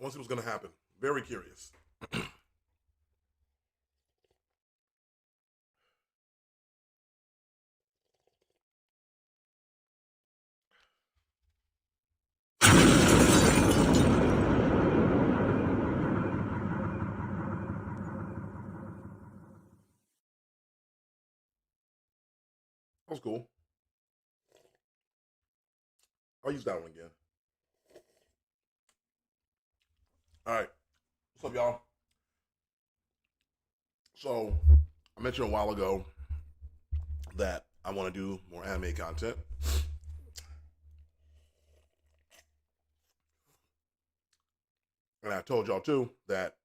I want to see what's going to happen. Very curious. That was cool. I'll use that one again. All right. What's up, y'all? So, I mentioned a while ago that I want to do more anime content. And I told y'all too that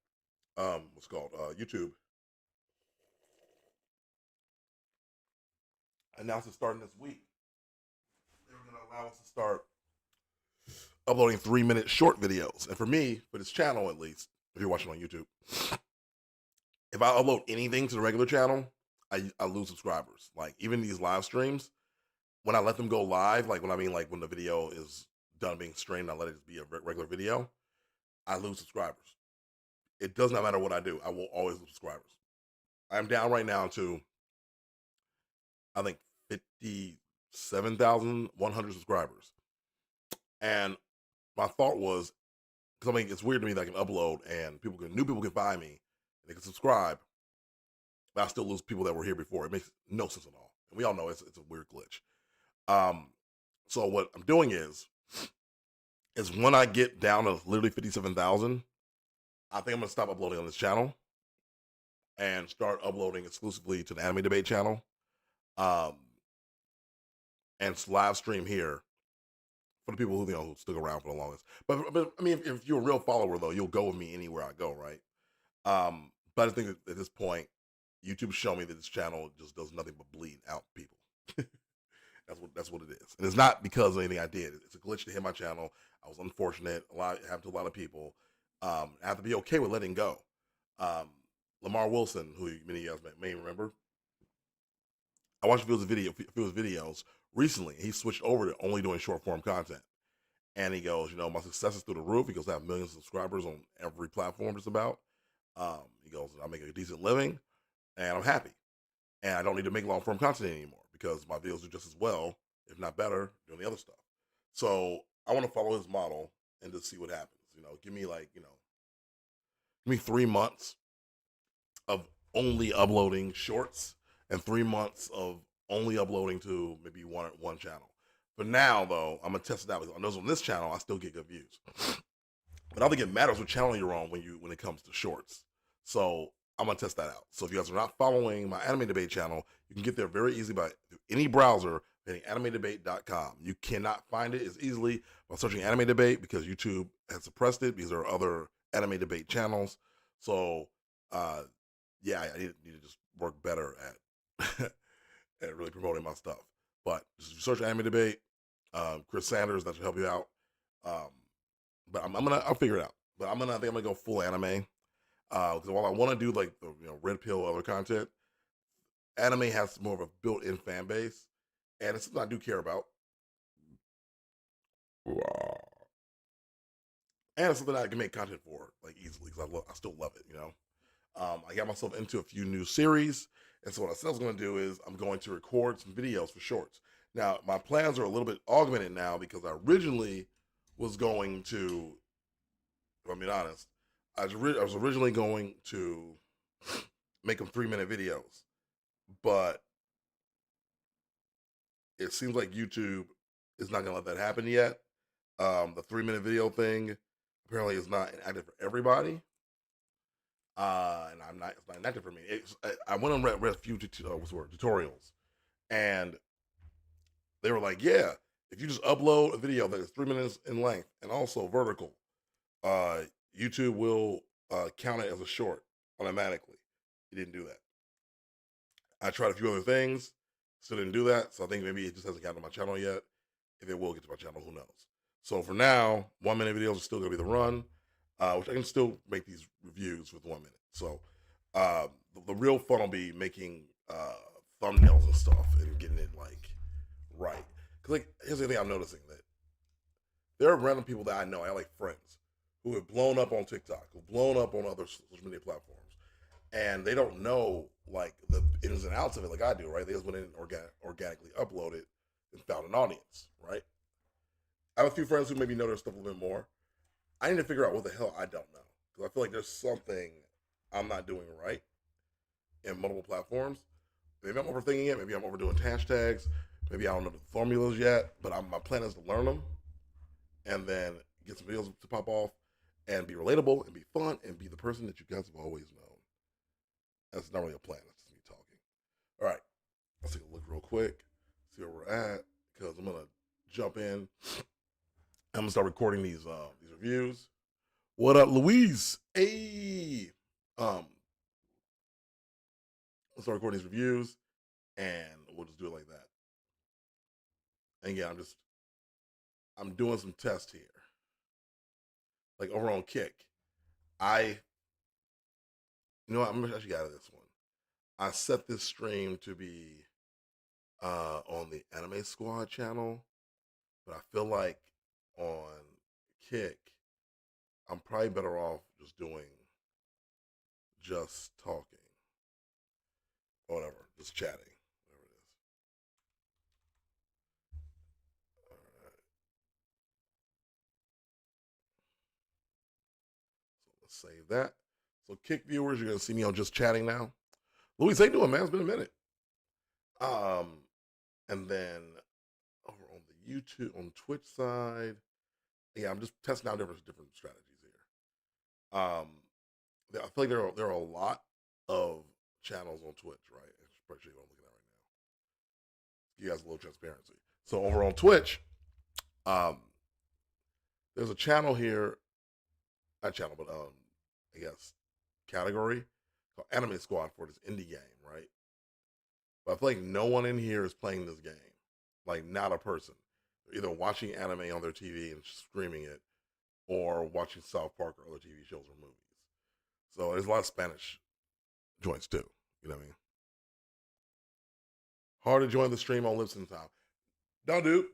what's called YouTube announced it's starting this week. They're going to allow us to start uploading 3-minute short videos. And for me, for this channel at least, if you're watching on YouTube, if I upload anything to the regular channel, I lose subscribers. Like even these live streams, when I let them go live, like when the video is done being streamed, I let it just be a regular video, I lose subscribers. It does not matter what I do. I will always lose subscribers. I'm down right now to, I think, 57,100 subscribers. And my thought was, because I mean, it's weird to me that I can upload and new people can find me, and they can subscribe, but I still lose people that were here before. It makes no sense at all. And we all know it's a weird glitch. So what I'm doing is when I get down to literally 57,000, I think I'm gonna stop uploading on this channel and start uploading exclusively to the Anime Debate channel, and live stream here for the people who who stuck around for the longest. But I mean, if you're a real follower though, you'll go with me anywhere I go, right? But I think at this point, YouTube showed me that this channel just does nothing but bleed out people. That's what it is, and it's not because of anything I did. It's a glitch to hit my channel. I was unfortunate. It happened to a lot of people. I have to be okay with letting go. Lamar Wilson, who many of you guys may remember, I watched a few of his videos recently. He switched over to only doing short form content, and he goes, my success is through the roof. He goes, I have millions of subscribers on every platform just about. He goes, I make a decent living, and I'm happy, and I don't need to make long form content anymore because my videos do just as well, if not better, doing the other stuff. So I want to follow his model and just see what happens. Give me give me 3 months of only uploading shorts and 3 months of only uploading to maybe one channel. For now, though, I'm gonna test it out. I know on this channel I still get good views, but I don't think it matters what channel you're on when it comes to shorts. So I'm gonna test that out. So if you guys are not following my Anime Debate channel, you can get there very easily by any browser hitting animedebate.com. You cannot find it as easily by searching Anime Debate because YouTube has suppressed it because there are other Anime Debate channels. So yeah, I need to just work better at at really promoting my stuff. But just search Anime Debate, Chris Sanders, that should help you out. But I'll figure it out. But I think I'm gonna go full anime. Because while I want to do like the red pill other content, anime has more of a built-in fan base, and it's something I do care about. And it's something I can make content for like easily because I still love it. I got myself into a few new series, and so what I said I was going to do is I'm going to record some videos for shorts. Now my plans are a little bit augmented now because I originally was going to, if I'm being honest, I was originally going to make them 3-minute videos, but it seems like YouTube is not going to let that happen yet. The 3-minute video thing apparently is not active for everybody, and it's not active for me. I went and read a few tutorials, and they were like, yeah, if you just upload a video that is 3 minutes in length and also vertical, YouTube will count it as a short automatically. He didn't do that. I tried a few other things, still didn't do that. So I think maybe it just hasn't gotten to my channel yet. If it will get to my channel, who knows? So for now, 1-minute videos are still going to be the run, which I can still make these reviews with 1 minute. So the real fun will be making thumbnails and stuff and getting it like right. Because here's the thing I'm noticing, that there are random people that I know, I like friends, who have blown up on TikTok, who've blown up on other social media platforms, and they don't know like the ins and outs of it like I do, right? They just went in and organically uploaded and found an audience, right? I have a few friends who maybe know their stuff a little bit more. I need to figure out what the hell I don't know because I feel like there's something I'm not doing right in multiple platforms. Maybe I'm overthinking it. Maybe I'm overdoing hashtags. Maybe I don't know the formulas yet. But my plan is to learn them and then get some videos to pop off and be relatable and be fun and be the person that you guys have always known. That's not really a plan. That's just me talking. All right, let's take a look real quick, see where we're at, because I'm gonna jump in. I'm gonna start recording these reviews. What up, Louise? Hey, let's start recording these reviews, and we'll just do it like that. And yeah, I'm doing some tests here. Like over on Kick, I you know what, I'm gonna actually get out of this one. I set this stream to be on the Anime Squad channel, but I feel like on Kick, I'm probably better off just doing just talking or whatever, just chatting, whatever it is. All right, so let's save that. So Kick viewers, you're gonna see me on just chatting now. Louis, how you doing, man? It's been a minute. Um, and then over on the YouTube, on Twitch side, yeah, I'm just testing out different strategies here. I feel like there are a lot of channels on Twitch, right? That's pretty what I'm looking at right now. You guys a little transparency. So over on Twitch, um, there's a channel here, not channel, but I guess category called Anime Squad for this indie game, right? But I feel like no one in here is playing this game, like not a person. They're either watching anime on their TV and streaming it, or watching South Park or other TV shows or movies. So there's a lot of Spanish joints too. You know what I mean? Hard to join the stream on listen time. No, dude.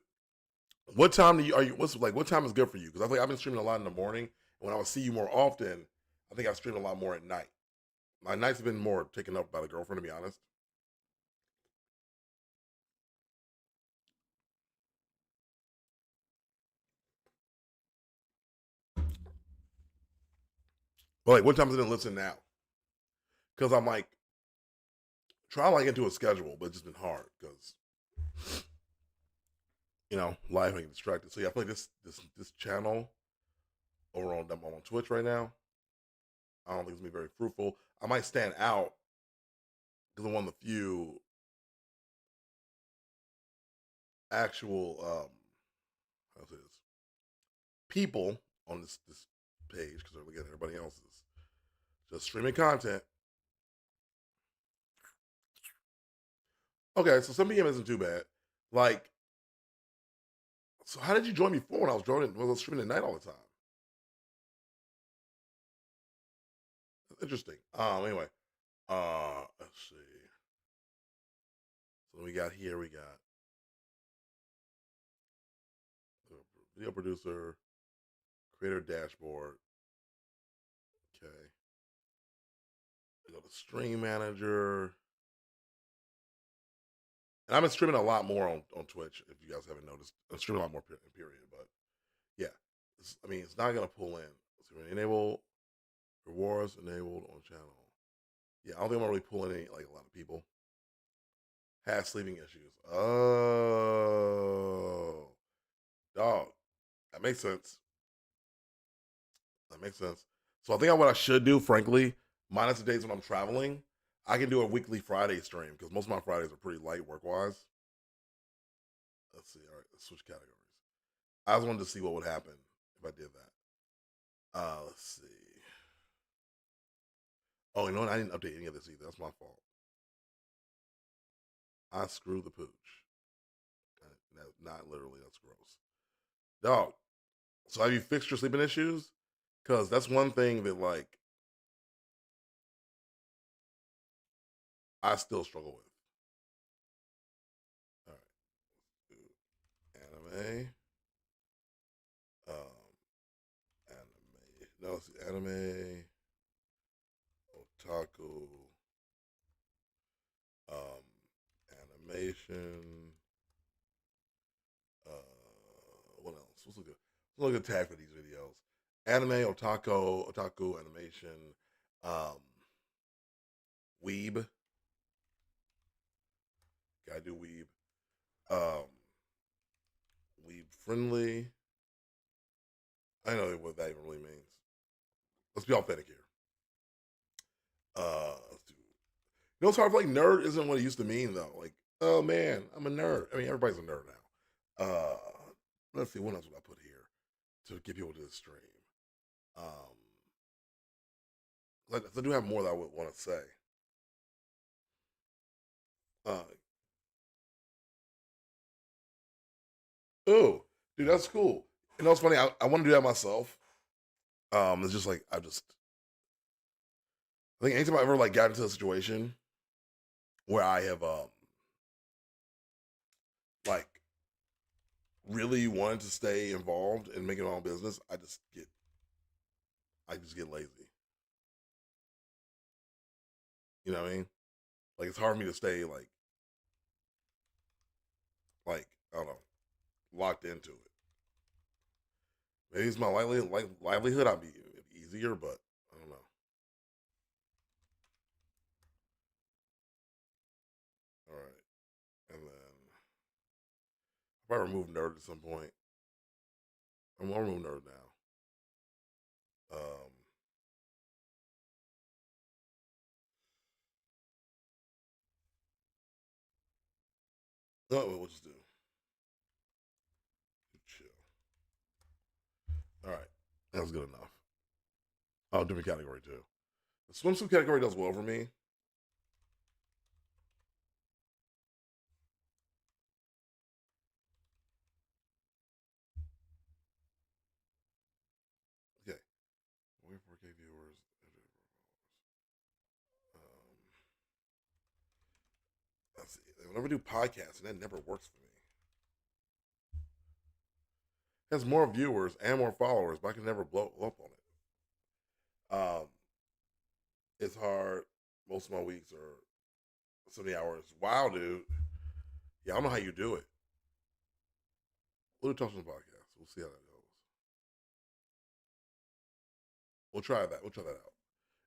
What time do you are you? What's like? What time is good for you? Because I think I've been streaming a lot in the morning. And when I would see you more often, I think I stream a lot more at night. My nights have been more taken up by the girlfriend, to be honest. But like, what time is it in listen now? Because I'm like trying to like into a schedule, but it's just been hard because life and get distracted. So yeah, I feel like this channel over on I'm on Twitch right now. I don't think it's gonna be very fruitful. I might stand out because I'm one of the few actual how say this people on this page because they're looking at everybody else's just streaming content. Okay, so 7 p.m. isn't too bad. Like, so how did you join me before when I was joining? When I was streaming at night all the time. That's interesting. Anyway, let's see. So we got here. We got the video producer, creator dashboard. Okay, we got the stream manager. And I've been streaming a lot more on Twitch. If you guys haven't noticed, I'm streaming a lot more period. But yeah, I mean, it's not gonna pull in. So enable rewards enabled on channel. Yeah, I don't think I'm gonna really pull in any like a lot of people. Has sleeping issues. Oh, dog, that makes sense. That makes sense. So I think what I should do, frankly, minus the days when I'm traveling, I can do a weekly Friday stream because most of my Fridays are pretty light work wise. Let's see. All right, let's switch categories. I just wanted to see what would happen if I did that. Let's see. Oh, you know what? I didn't update any of this either. That's my fault. I screw the pooch. Not literally. That's gross. Dog. So have you fixed your sleeping issues? Because that's one thing that like I still struggle with. All right. Anime. Um, anime No, it's anime, otaku, um, animation. What else? What's a good tag for these videos? Anime, otaku, animation, um, weeb. Gotta do weeb. Um, weeb friendly. I know what that even really means. Let's be authentic here. Let's do. You know, it's hard. Like nerd isn't what it used to mean though. Like, oh man, I'm a nerd. I mean, everybody's a nerd now. Let's see what else would I put here to get people to the stream. Um, I do have more that I would want to say. Uh, oh, dude, that's cool. You know, it's funny. I want to do that myself. It's just like I think anytime I ever like got into a situation where I have like really wanted to stay involved in making my own business, I just get lazy. You know what I mean? Like it's hard for me to stay like I don't know locked into it. Maybe it's my livelihood. I'd be easier, but I don't know. All right, and then I'll probably remove nerd at some point. I'm gonna remove nerd now. Um, no, we'll just do chill. All right, that was good enough. Oh, different category too. The swimsuit category does well for me. Okay, wait for 4K viewers. Um, let's see. Whenever I do podcasts, and that never works for me. It has more viewers and more followers, but I can never blow up on it. It's hard. Most of my weeks are 70 hours. Wow, dude. Yeah, I don't know how you do it. We'll do Touch on the podcast. We'll see how that goes. We'll try that. We'll try that out.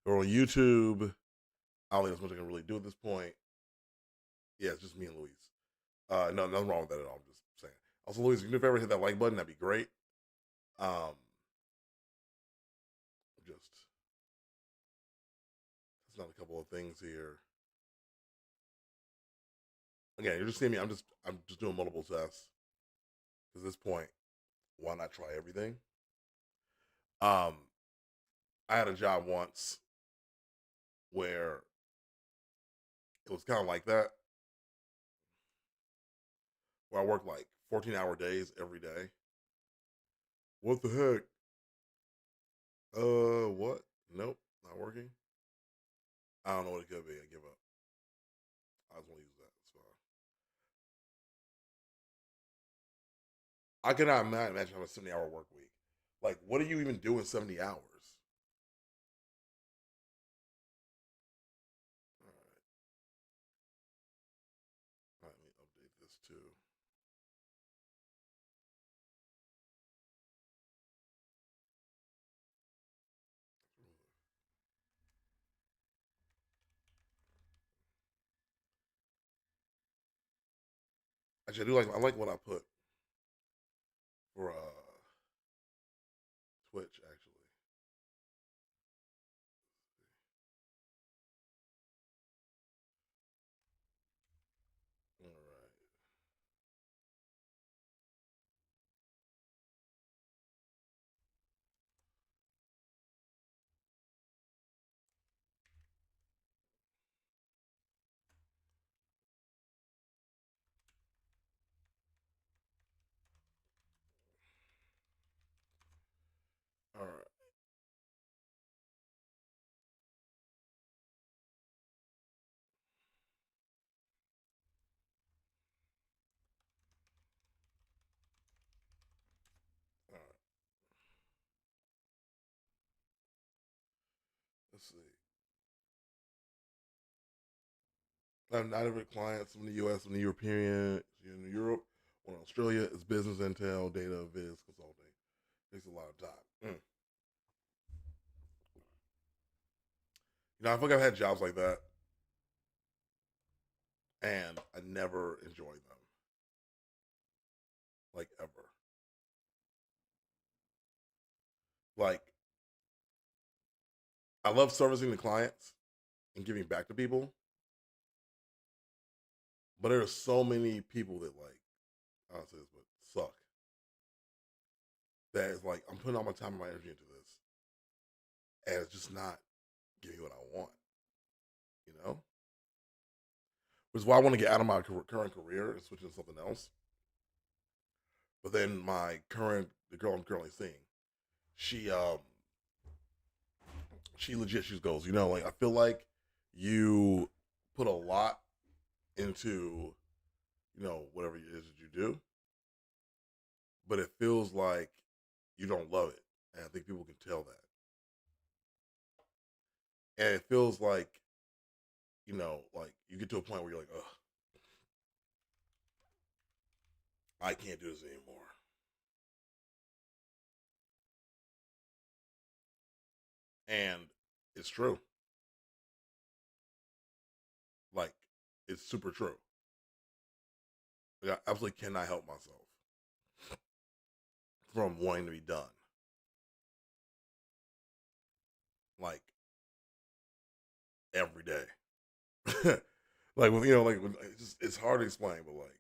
Or on YouTube, I don't think there's much I can really do at this point. Yeah, it's just me and Luis. No, nothing wrong with that at all. I'm just saying. Also, Luis, if you ever hit that like button, that'd be great. Um, just it's not a couple of things here. Again, you're just seeing me. I'm just doing multiple tests. Because at this point, why not try everything? Um, I had a job once where it was kind of like that, where I worked like 14-hour days every day. What the heck? What? Nope, not working. I don't know what it could be. I give up. I just want to use that. It's fine. I cannot imagine having a 70-hour work week. Like, what are you even doing 70 hours? All right, let me update this too. Actually, I like what I put for Twitch. Actually, all right. All Let's see. I have 9 different clients from the U.S., from the European, in Europe, or Australia. It's business intel, data, viz, consulting. Takes a lot of time. I feel like I've had jobs like that, and I never enjoyed them, like ever. Like I love servicing the clients and giving back to people, but there are so many people that like I don't say this, but suck. That is like I'm putting all my time and my energy into this, and it's just not giving me what I want. You know, which is why I want to get out of my current career and switch into something else. But then the girl I'm currently seeing, she she legit she goes, like I feel like you put a lot into whatever it is that you do, but it feels like you don't love it, and I think people can tell that, and it feels like like you get to a point where you're like, ugh, I can't do this anymore, and it's true, like it's super true. Like, I absolutely cannot help myself from wanting to be done, like every day. Like it's hard to explain, but like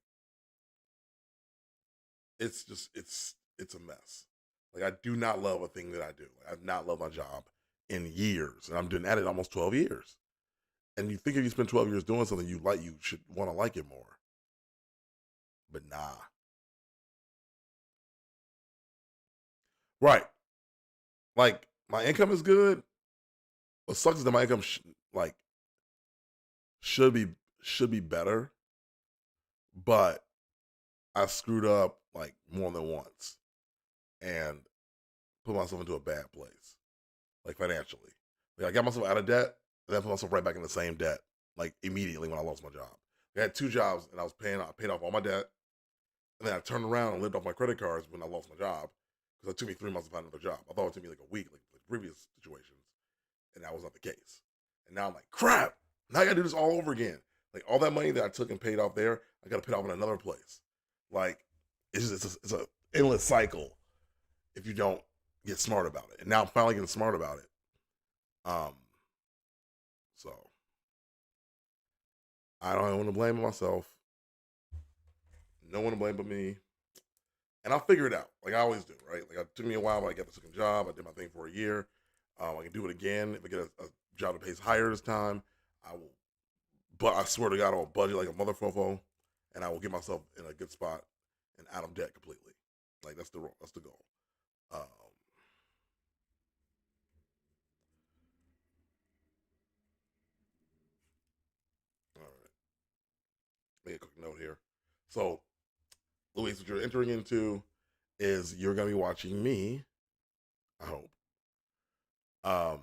it's a mess. Like I do not love a thing that I do. Like, I've not loved my job in years, and I'm doing at it almost 12 years. And you think if you spend 12 years doing something you like, you should want to like it more. But nah, right? Like my income is good. What sucks is that my income like should be should be better, but I screwed up like more than once and put myself into a bad place, like financially. Like I got myself out of debt and then put myself right back in the same debt, like immediately when I lost my job. I had 2 jobs and I paid off all my debt, and then I turned around and lived off my credit cards when I lost my job because it took me 3 months to find another job. I thought it took me like a week, like previous situations, and that was not the case. And now I'm like, crap! Now I got to do this all over again. Like all that money that I took and paid off there, I got to pay off in another place. Like it's a endless cycle if you don't get smart about it. And now I'm finally getting smart about it. Um, so I don't want to blame myself. No one to blame but me. And I'll figure it out, like I always do, right? Like it took me a while, but I got the second job. I did my thing for a year. I can do it again if I get a job that pays higher this time. I will, but I swear to God, I'll budget like a motherfucker, and I will get myself in a good spot and out of debt completely. Like that's the goal. All right, make a quick note here. So, Luis, what you're entering into is you're gonna be watching me. I hope. Um,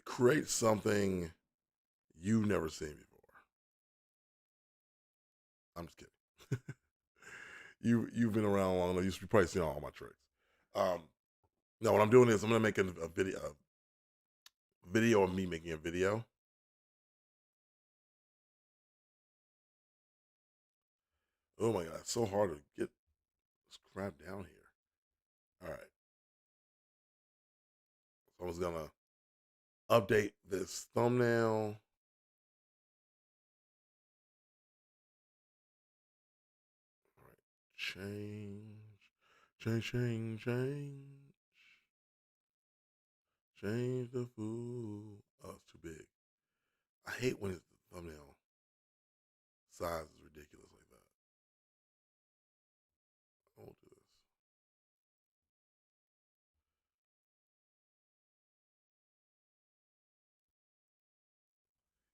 Create something you've never seen before. I'm just kidding. You've been around long enough. You've probably seen all my tricks. Um, no, what I'm doing is I'm gonna make a video of me making a video. Oh my god, it's so hard to get this crap down here. All right, so I was gonna update this thumbnail. All right, change, change the food. Oh, it's too big. I hate when the thumbnail size is ridiculous like that. I won't do this.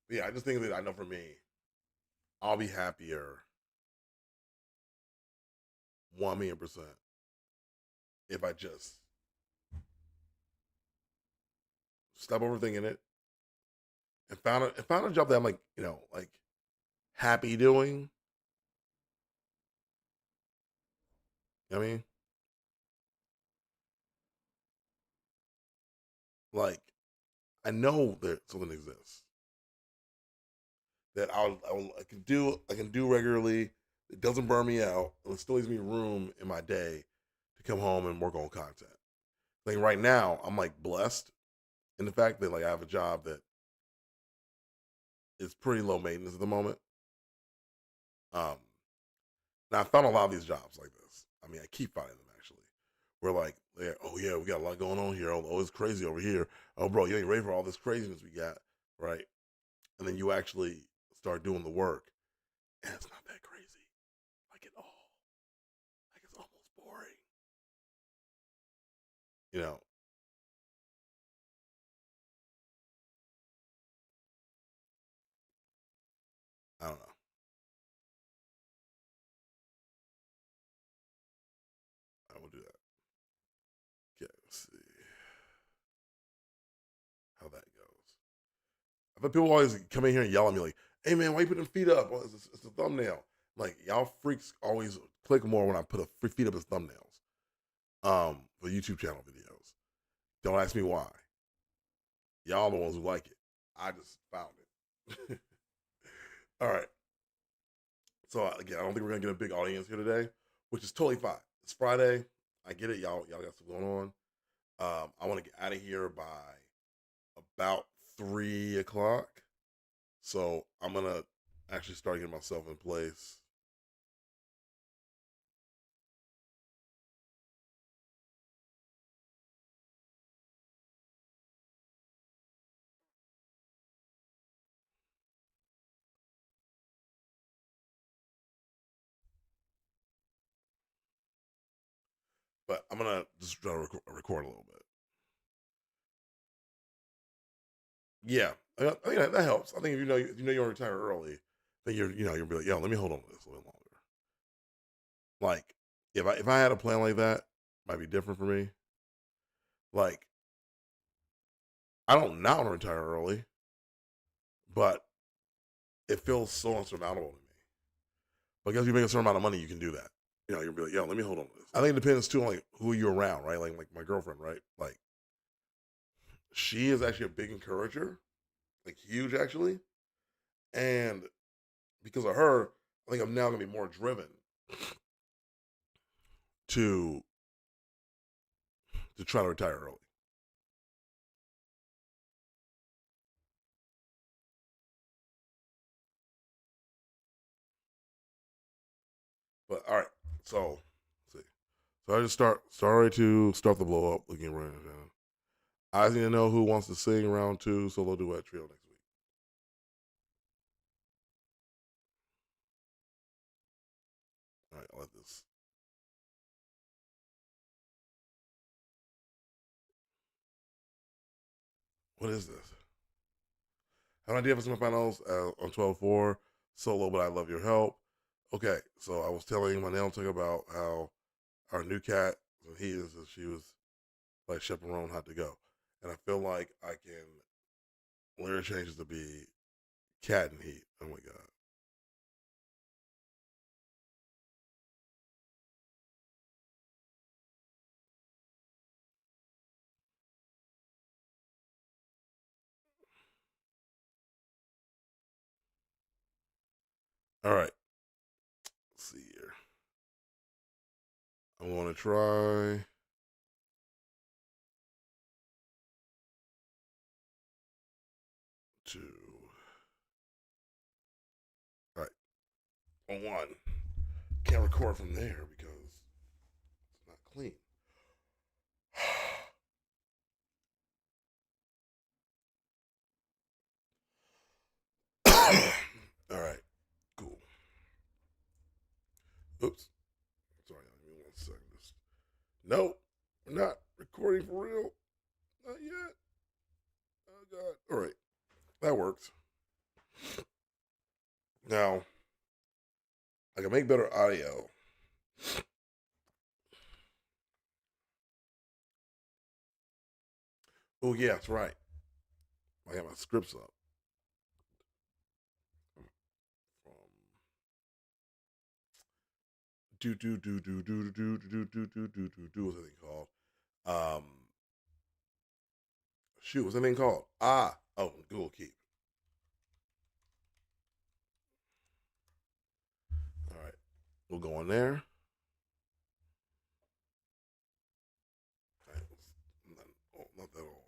But yeah, I just think that I know for me, I'll be happier 1,000,000% if I just stop overthinking it, and found a job that I'm like, like happy doing. You know what I mean, like I know that something exists that I can do regularly. It doesn't burn me out. And it still leaves me room in my day to come home and work on content. Like right now, I'm like blessed in the fact that like I have a job that is pretty low maintenance at the moment. Um, Now I found a lot of these jobs like this. I mean, I keep finding them actually. We're like, oh yeah, we got a lot going on here. Oh, it's crazy over here. Oh, bro, you ain't ready for all this craziness we got, right? And then you actually start doing the work, and it's not that crazy, like at all. Like it's almost boring. You know, I don't know. I will do that. Okay, let's see how that goes. But people always come in here and yell at me like, "Hey man, why you put them feet up? Well, it's a thumbnail." Like y'all freaks always click more when I put a feet up as thumbnails. For YouTube channel videos. Don't ask me why. Y'all the ones who like it. I just found it. All right. So again, I don't think we're gonna get a big audience here today, which is totally fine. It's Friday. I get it. Y'all got stuff going on. I want to get out of here by about 3 o'clock. So I'm gonna actually start getting myself in place. But I'm gonna just try to record a little bit. Yeah, I think that helps. I think if you know you're retire early, then you'll be like, yo, let me hold on to this a little longer. Like if I had a plan like that, it might be different for me. Like I don't now want to retire early, but it feels so unsurmountable to me. But I guess if you make a certain amount of money, you can do that. You'll be like, yo, let me hold on to this. I think it depends too on like who you're around, right? Like my girlfriend, right? Like she is actually a big encourager, like huge actually, and because of her, I think I'm now gonna be more driven to try to retire early. But all right, so let's see. So I just sorry to start the blow up looking around. I need to know who wants to sing round two solo duet trio next week. All right, I'll let this. What is this? Have an idea for semifinals on 12-4 solo, but I love your help. Okay, so I was telling my nail tech about how our new cat, so she was like chaperone had to go, and I feel like I can lyric changes to be cat and heat. Oh my god! All right, let's see here. I'm going to try to. All right, on one. Can't record from there because it's not clean. All right, cool. Oops. Sorry, give me 1 second. Nope, we're not recording for real. Not yet. Oh god. All right, that worked. Now I can make better audio. Oh yeah, that's right. I got my scripts up. From what's that thing called? Um, Shoot, what's that thing called? Google Keep. All right, we'll go on there. All right, not that old. All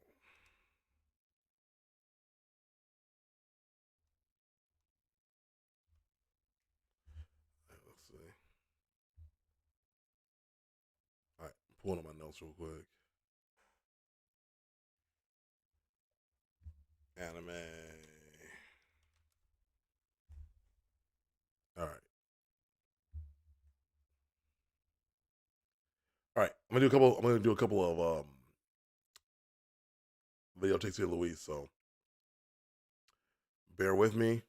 right, let's see. All right, I'm pulling up my notes real quick. Anime. All right. All right. I'm gonna do a couple of video takes here, Louise. So bear with me.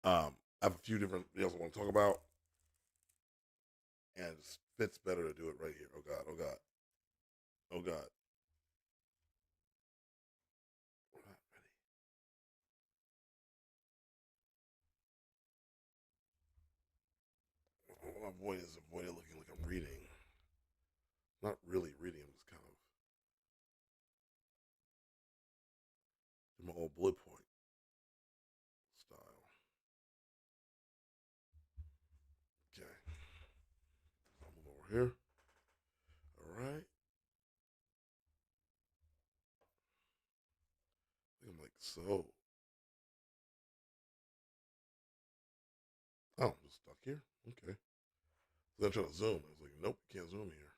I have a few different videos I want to talk about, and it fits better to do it right here. Oh God. Oh God. Oh God. We're not ready. My voice is avoided looking like I'm reading. Not really reading. I'm just kind of do my old bullet point style. Okay. I'll move over here. All right. I'm like, so. Oh, I'm just stuck here. Okay. So I'm trying to zoom. I was like, nope, you can't zoom here.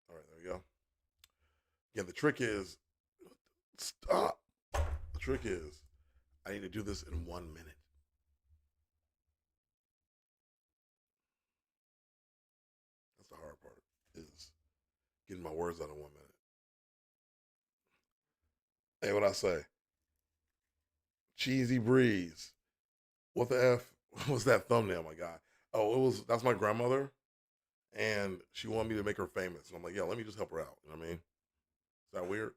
All right, there you go. Again, the trick is stop. The trick is I need to do this in 1 minute. That's the hard part. Is getting my words out in 1 minute. Hey, what I say? Cheesy breeze. What the f was that thumbnail, my guy? Oh, that's my grandmother, and she wanted me to make her famous, and I'm like, yeah, let me just help her out. You know what I mean? Is that weird?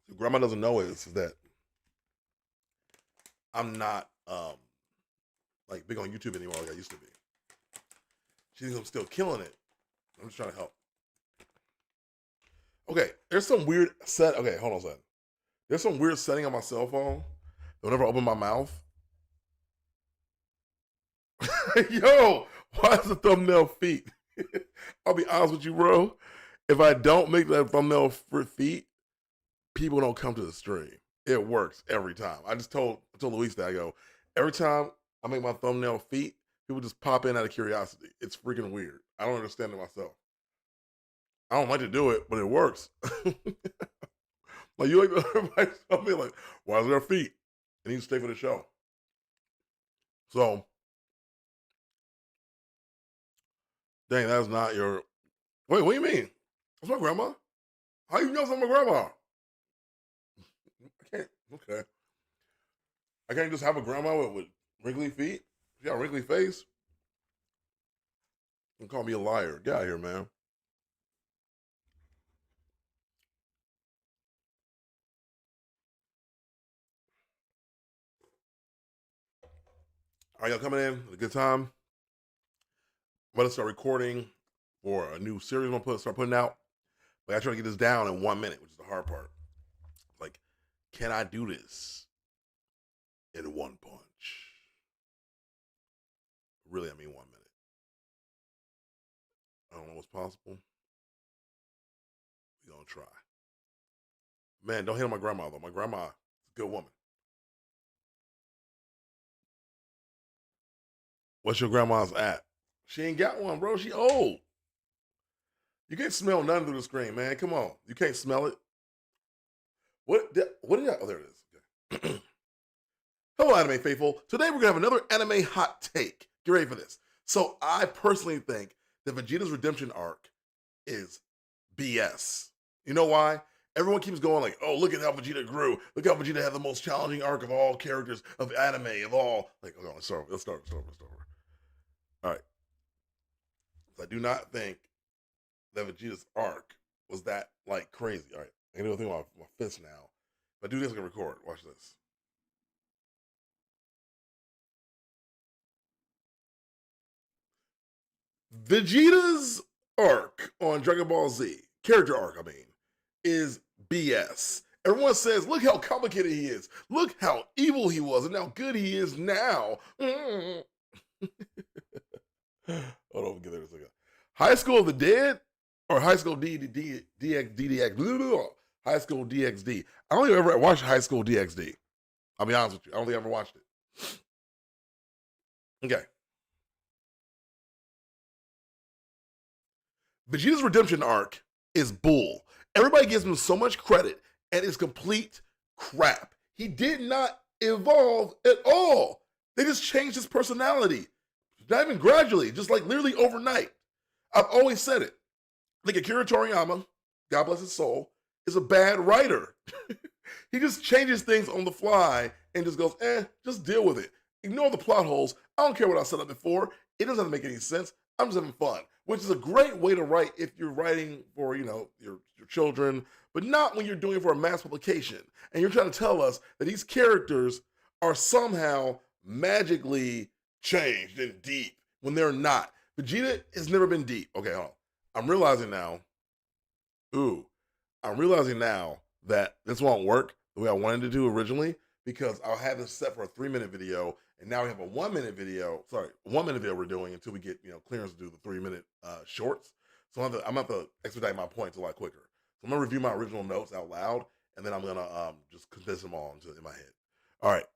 So grandma doesn't know is that I'm not like big on YouTube anymore like I used to be. She thinks I'm still killing it. I'm just trying to help. Okay, there's some weird set. Okay, hold on a second. There's some weird setting on my cell phone. Whenever I open my mouth, yo, why is the thumbnail feet? I'll be honest with you, bro. If I don't make that thumbnail for feet, people don't come to the stream. It works every time. I told Luis that I go every time I make my thumbnail feet, people just pop in out of curiosity. It's freaking weird. I don't understand it myself. I don't like to do it, but it works. Like you like everybody tell me like, why is there feet? And you stay for the show. So dang, that's not your. Wait, what do you mean? That's my grandma. How you know it's my grandma? I can't. Okay, I can't just have a grandma with wrinkly feet. She got a wrinkly face. And call me a liar. Get out of here, man. All right, y'all coming in? A good time. I'm gonna start recording for a new series. I'm gonna start putting out. But I try to get this down in 1 minute, which is the hard part. Like, can I do this in one punch? Really, I mean 1 minute. I don't know what's possible. We gonna try. Man, don't hit on my grandma though. My grandma is a good woman. What's your grandma's at? She ain't got one, bro. She old. You can't smell nothing through the screen, man. Come on. You can't smell it. What did I? Oh, there it is. Okay. Hello, anime faithful. Today we're gonna have another anime hot take. Get ready for this. So I personally think that Vegeta's redemption arc is BS. You know why? Everyone keeps going like, "Oh, look at how Vegeta grew. Look how Vegeta had the most challenging arc of all characters of anime of all." Like, hold on, let's start. All right. So I do not think that Vegeta's arc was that like crazy. All right, I can do a thing with my fist now. If I do this, I can record. Watch this. Vegeta's arc on Dragon Ball Z, character arc, I mean, is BS. Everyone says, look how complicated he is. Look how evil he was and how good he is now. Hold on, get there a second. High School of the Dead or High School DDX? High School DxD. I don't even ever watched High School DxD. I'll be honest with you. I don't think I ever watched it. Okay. Vegeta's redemption arc is bull. Everybody gives him so much credit, and it's complete crap. He did not evolve at all. They just changed his personality. Not even gradually, just like literally overnight. I've always said it. I think Akira Toriyama, God bless his soul, is a bad writer. He just changes things on the fly and just goes, just deal with it. Ignore the plot holes. I don't care what I said up before. It doesn't make any sense. I'm just having fun, which is a great way to write if you're writing for, your children, but not when you're doing it for a mass publication. And you're trying to tell us that these characters are somehow magically changed and deep when they're not. Vegeta has never been deep. Okay, hold on. I'm realizing now that this won't work the way I wanted to do originally, because I'll have this set for a 3-minute video, and now we have a 1-minute video. Sorry, 1-minute video we're doing until we get clearance to do the 3-minute shorts. So I'm gonna have to expedite my points a lot quicker. So I'm gonna review my original notes out loud, and then I'm gonna just condense them all in my head. All right.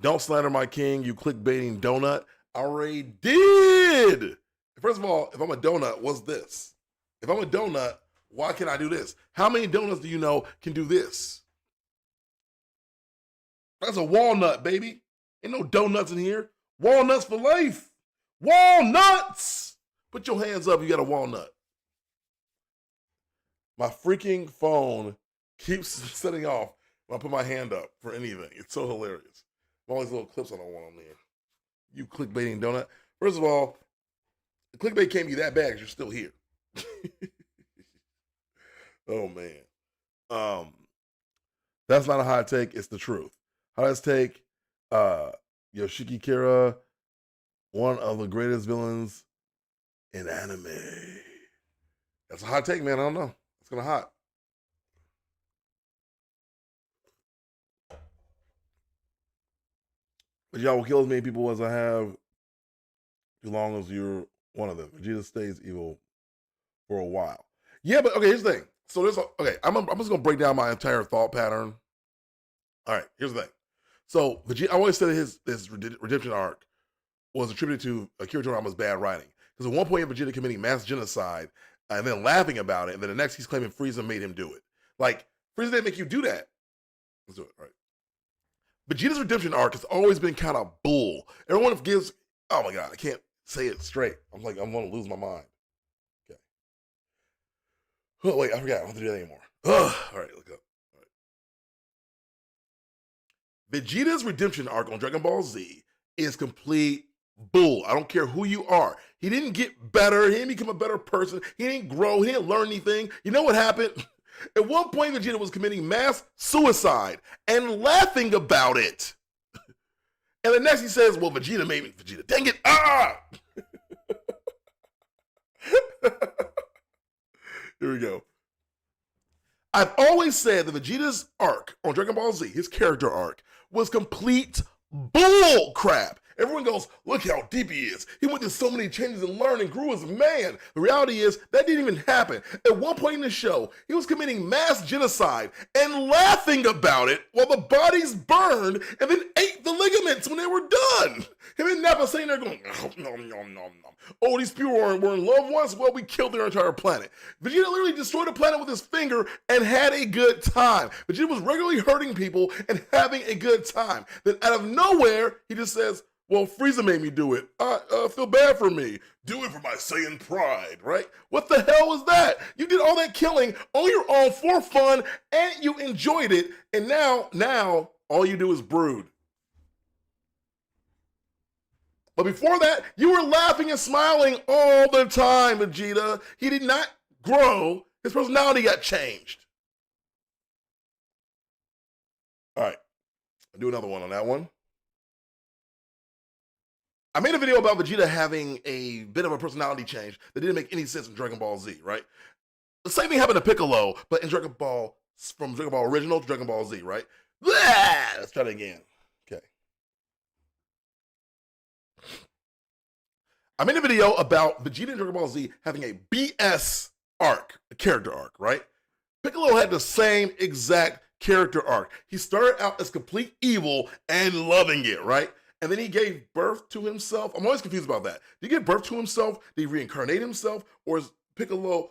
Don't slander my king, you clickbaiting donut. I already did. First of all, if I'm a donut, what's this? If I'm a donut, why can't I do this? How many donuts do you know can do this? That's a walnut, baby. Ain't no donuts in here. Walnuts for life. Walnuts! Put your hands up, you got a walnut. My freaking phone keeps setting off when I put my hand up for anything. It's so hilarious. All these little clips I don't want on there. You clickbaiting donut. First of all, the clickbait can't be that bad because you're still here. Oh, man. That's not a hot take. It's the truth. Hottest take, Yoshiki Kira, one of the greatest villains in anime. That's a hot take, man. I don't know. It's kind of hot. But y'all will kill as many people as I have, as long as you're one of them. Vegeta stays evil for a while. Yeah, but okay, here's the thing. So I'm just gonna break down my entire thought pattern. All right, here's the thing. So Vegeta, I always said his redemption arc was attributed to Akira Toriyama's bad writing. Because at one point, Vegeta committing mass genocide and then laughing about it, and then the next he's claiming Frieza made him do it. Like, Frieza didn't make you do that. Let's do it. All right. Vegeta's redemption arc has always been kind of bull. Everyone gives, oh my God, I can't say it straight. I'm going to lose my mind. Okay. Oh, wait, I forgot. I don't have to do that anymore. Ugh. All right, look up. All right. Vegeta's redemption arc on Dragon Ball Z is complete bull. I don't care who you are. He didn't get better. He didn't become a better person. He didn't grow. He didn't learn anything. You know what happened? At one point, Vegeta was committing mass suicide and laughing about it. And the next he says, well, Vegeta made me. Vegeta, dang it. Here we go. I've always said that Vegeta's arc on Dragon Ball Z, his character arc, was complete bull crap. Everyone goes, look how deep he is. He went through so many changes and learned and grew as a man. The reality is, that didn't even happen. At one point in the show, he was committing mass genocide and laughing about it while the bodies burned and then ate the ligaments when they were done. Him and Nappa sitting there going, nom, nom, nom, nom. Oh, these people were in love once? Well, we killed their entire planet. Vegeta literally destroyed the planet with his finger and had a good time. Vegeta was regularly hurting people and having a good time. Then out of nowhere, he just says, well, Frieza made me do it. I feel bad for me. Do it for my Saiyan pride, right? What the hell was that? You did all that killing on your own for fun, and you enjoyed it, and now all you do is brood. But before that, you were laughing and smiling all the time, Vegeta. He did not grow. His personality got changed. All right, I'll do another one on that one. I made a video about Vegeta having a bit of a personality change that didn't make any sense in Dragon Ball Z, right? The same thing happened to Piccolo, but in Dragon Ball, from Dragon Ball Original to Dragon Ball Z, right? Blah! Let's try it again. Okay. I made a video about Vegeta in Dragon Ball Z having a BS arc, a character arc, right? Piccolo had the same exact character arc. He started out as complete evil and loving it, right? And then he gave birth to himself. I'm always confused about that. Did he give birth to himself? Did he reincarnate himself? Or is Piccolo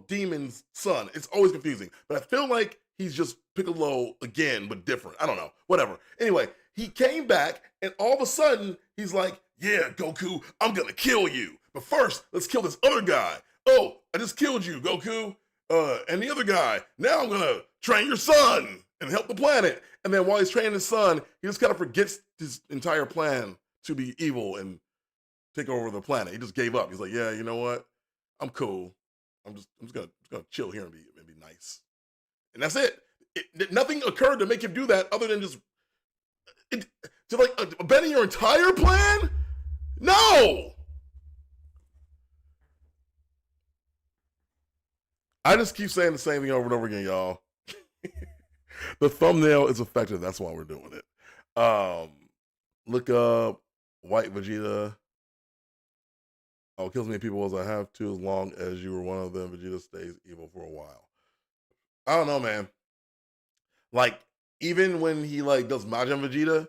Demon's son? It's always confusing. But I feel like he's just Piccolo again, but different. I don't know. Whatever. Anyway, he came back, and all of a sudden, he's like, yeah, Goku, I'm gonna kill you. But first, let's kill this other guy. Oh, I just killed you, Goku. And the other guy, now I'm gonna train your son and help the planet. And then while he's training his son, he just kind of forgets his entire plan to be evil and take over the planet. He just gave up. He's like, yeah, you know what? I'm cool. I'm just gonna chill here and be nice. And that's it. Nothing occurred to make him do that other than just abandon your entire plan? No! I just keep saying the same thing over and over again, y'all. The thumbnail is effective. That's why we're doing it. Look up White Vegeta. I'll kill as many people as I have to, as long as you were one of them. Vegeta stays evil for a while. I don't know, man. Like, even when he does Majin Vegeta,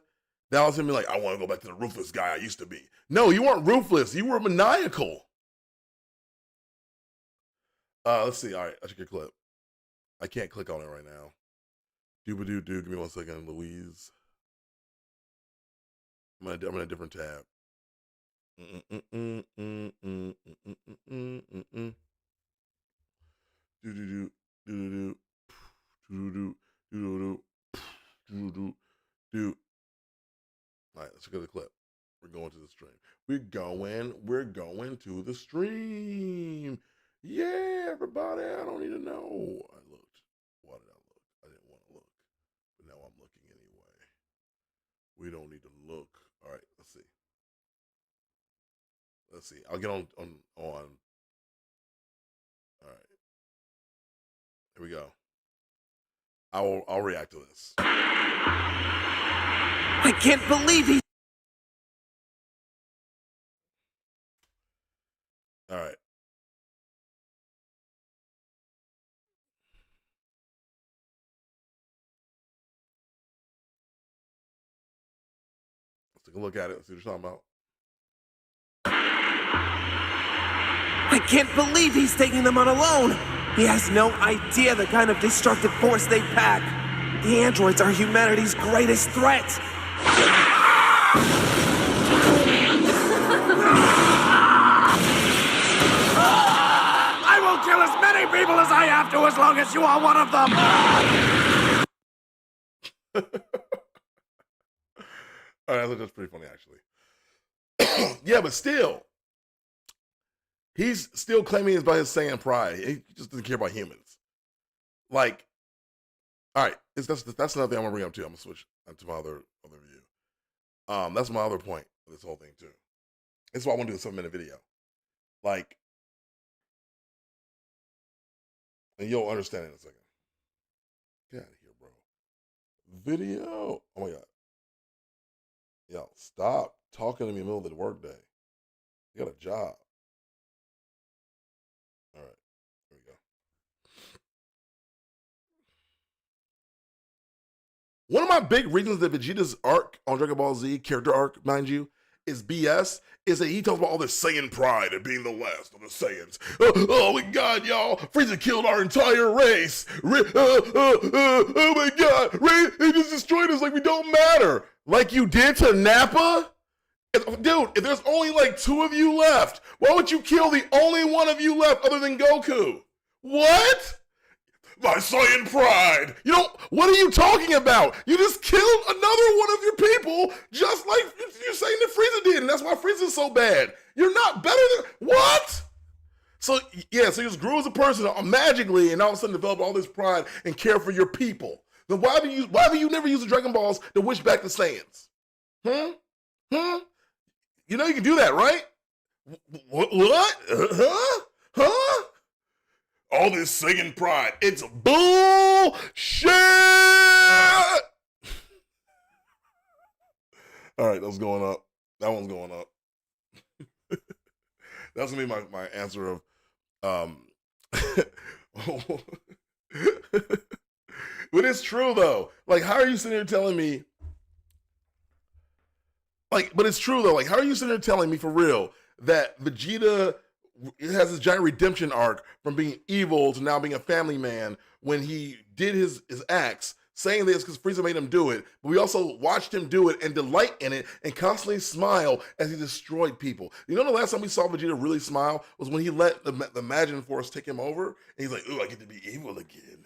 that was him being like, I want to go back to the ruthless guy I used to be. No, you weren't ruthless. You were maniacal. Let's see. All right, I should get a clip. I can't click on it right now. Doobadoo doo. Give me 1 second, Louise. I'm in a different tab. All right, let's look at the clip. We're going to the stream. We're going to the stream. Yeah, everybody. I don't need to know. I looked. Why did I look? I didn't want to look, but now I'm looking anyway. We don't need to look. All right, let's see. Let's see. I'll get on. All right. Here we go. I'll react to this. I can't believe he. All right. Let's take a look at it. Let's see what you're talking about. I can't believe he's taking them on alone. He has no idea the kind of destructive force they pack. The androids are humanity's greatest threat. I will kill as many people as I have to, as long as you are one of them. All right, that's pretty funny, actually. Yeah, but still, he's still claiming it's by his Saiyan pride. He just doesn't care about humans. Like, all right, that's another thing I'm gonna bring up too. I'm gonna switch to my other view. That's my other point of this whole thing too. That's why I want to do a 7-minute video. Like, and you'll understand in a second. Get out of here, bro. Video. Oh my god. Yo, stop talking to me in the middle of the workday. You got a job. All right, here we go. One of my big reasons that Vegeta's arc on Dragon Ball Z, character arc, mind you, is BS, is that he talks about all this Saiyan pride and being the last of the Saiyans. Oh my god, y'all, Frieza killed our entire race. Oh my god, he just destroyed us like we don't matter. Like you did to Nappa? Dude, if there's only like 2 of you left, why would you kill the only one of you left other than Goku? What? My Saiyan pride. You know, what are you talking about? You just killed another one of your people, just like you're saying that Frieza did, and that's why Frieza's so bad. You're not better than what? So yeah, so you just grew as a person magically, and all of a sudden developed all this pride and care for your people. Then why have you never used the Dragon Balls to wish back the Saiyans? Hmm? Hmm? You know you can do that, right? What? Huh? Huh? All this Saiyan pride. It's bullshit! All right, that's going up. That one's going up. That's gonna be my answer of but it's true though. Like, how are you sitting here telling me? Like, but it's true though. Like, how are you sitting here telling me for real that Vegeta has this giant redemption arc from being evil to now being a family man when he did his acts, saying this because Frieza made him do it, but we also watched him do it and delight in it and constantly smile as he destroyed people. You know, the last time we saw Vegeta really smile was when he let the Imagine Force take him over, and he's like, "Ooh, I get to be evil again."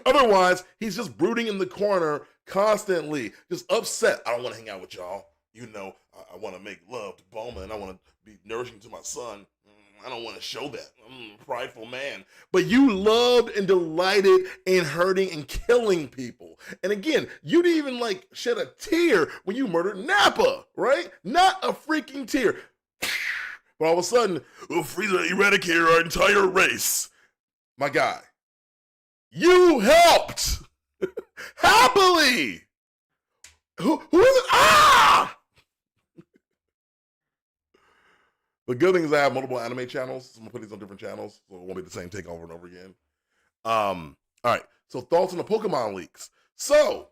Otherwise, he's just brooding in the corner constantly, just upset. I don't want to hang out with y'all. You know, I want to make love to Bulma, and I want to be nourishing to my son. I don't want to show that. I'm a prideful man. But you loved and delighted in hurting and killing people. And again, you didn't even like shed a tear when you murdered Nappa, right? Not a freaking tear. But all of a sudden, Frieza eradicated our entire race. My guy, you helped happily. Who is it? Ah! The good thing is I have multiple anime channels. So I'm gonna put these on different channels, so it won't be the same take over and over again. All right. So thoughts on the Pokemon leaks. So,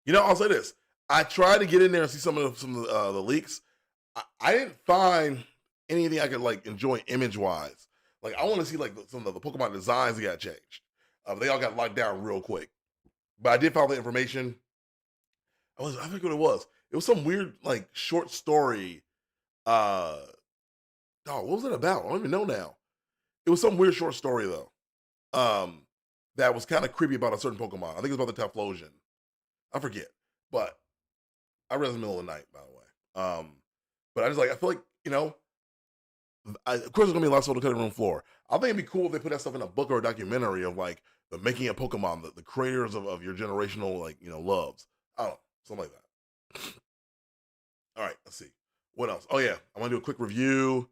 you know, I'll say this: I tried to get in there and see some of the leaks. I didn't find anything I could like enjoy image wise. Like, I want to see like some of the Pokemon designs that got changed. They all got locked down real quick. But I did find the information. I forget what it was. It was some weird like short story. What was it about? I don't even know now. It was some weird short story though. That was kind of creepy about a certain Pokemon. I think it was about the Typhlosion. I forget, but I read it in the middle of the night, by the way. But I feel like, you know, of course there's gonna be a lot of stuff on the cutting room floor. I think it'd be cool if they put that stuff in a book or a documentary of like the making of Pokemon, the creators of your generational like, you know, loves. I don't know, something like that. All right, let's see. What else? Oh yeah, I want to do a quick review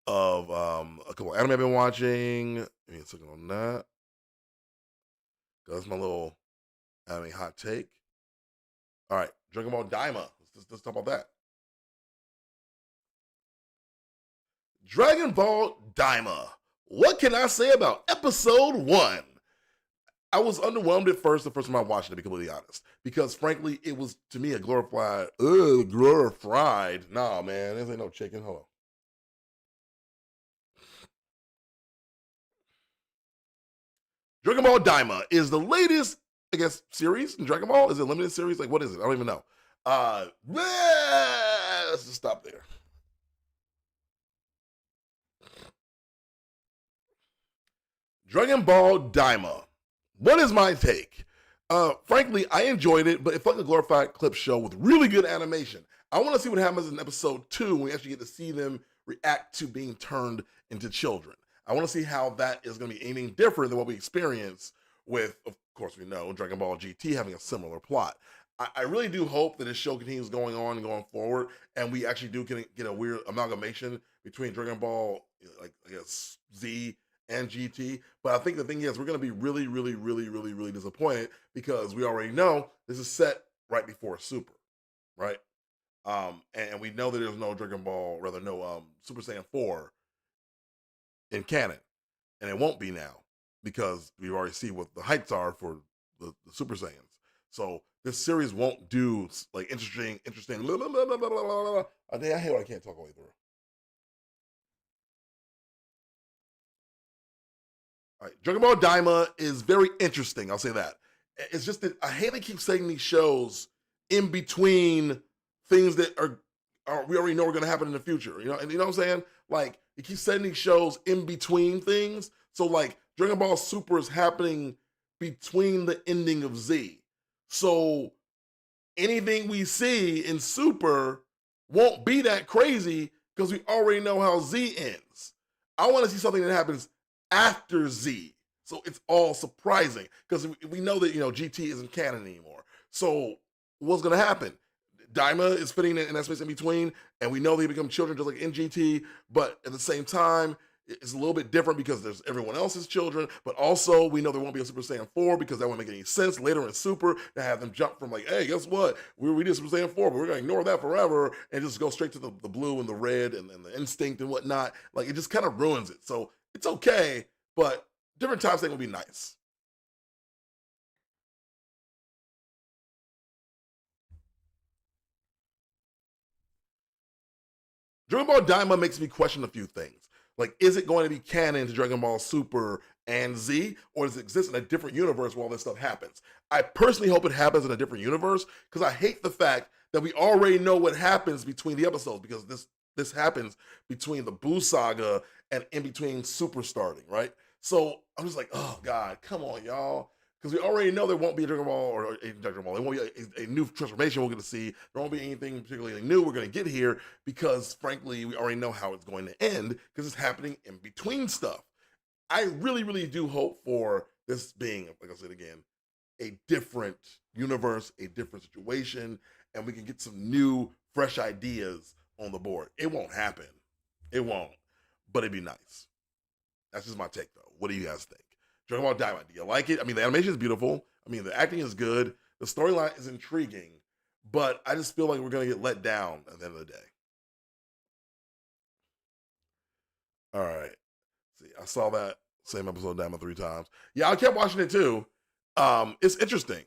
of a couple of anime I've been watching. Give me a second on that. That's my little anime hot take. All right, Dragon Ball Daima. Let's talk about that. Dragon Ball Daima. What can I say about episode 1? I was underwhelmed at first, the first time I watched it, to be completely honest. Because frankly, it was to me a glorified. Nah, man, this ain't no chicken. Hold on. Dragon Ball Daima is the latest, I guess, series in Dragon Ball. Is it a limited series? Like, what is it? I don't even know. Let's just stop there. Dragon Ball Daima. What is my take? Frankly, I enjoyed it, but it felt like a glorified clip show with really good animation. I want to see what happens in episode 2 when we actually get to see them react to being turned into children. I want to see how that is going to be anything different than what we experience with, of course, we know Dragon Ball GT having a similar plot. I really do hope that this show continues going on and going forward, and we actually do get a weird amalgamation between Dragon Ball, like I guess Z and GT. But I think the thing is, we're going to be really, really, really, really, really disappointed because we already know this is set right before Super, right? And we know that there's no Super Saiyan 4 in canon, and it won't be now because we already see what the heights are for the Super Saiyans. So this series won't do like interesting. Blah, blah, blah, blah, blah, blah. I hate when I can't talk all the way through. All right, Dragon Ball Daima is very interesting. I'll say that. It's just that I hate they keep saying these shows in between things that are we already know are going to happen in the future. You know, and you know what I'm saying? Like, you keep setting these shows in between things. So like Dragon Ball Super is happening between the ending of Z. So anything we see in Super won't be that crazy because we already know how Z ends. I want to see something that happens after Z. So it's all surprising because we know that, GT isn't canon anymore. So what's going to happen? Daima is fitting in that space in between, and we know they become children just like in GT, but at the same time, it's a little bit different because there's everyone else's children, but also we know there won't be a Super Saiyan 4 because that won't make any sense later in Super to have them jump from like, hey, guess what? We did Super Saiyan 4, but we're going to ignore that forever and just go straight to the blue and the red and the instinct and whatnot. Like, it just kind of ruins it. So it's okay, but different time thing would be nice. Dragon Ball Daima makes me question a few things. Like, is it going to be canon to Dragon Ball Super and Z, or does it exist in a different universe where all this stuff happens? I personally hope it happens in a different universe because I hate the fact that we already know what happens between the episodes because this happens between the Buu saga and in between Super starting, right? So I'm just like, oh God, come on, y'all. Because we already know there won't be a Dragon Ball or a Dragon Ball. There won't be a new transformation we're going to see. There won't be anything particularly new we're going to get here because, frankly, we already know how it's going to end because it's happening in between stuff. I really, really do hope for this being, like I said again, a different universe, a different situation, and we can get some new, fresh ideas on the board. It won't happen. It won't. But it'd be nice. That's just my take, though. What do you guys think? Dragon Ball Daima, do you like it? I mean, the animation is beautiful. I mean, the acting is good. The storyline is intriguing. But I just feel like we're going to get let down at the end of the day. All right. See, I saw that same episode of Daima 3 times. Yeah, I kept watching it too. It's interesting,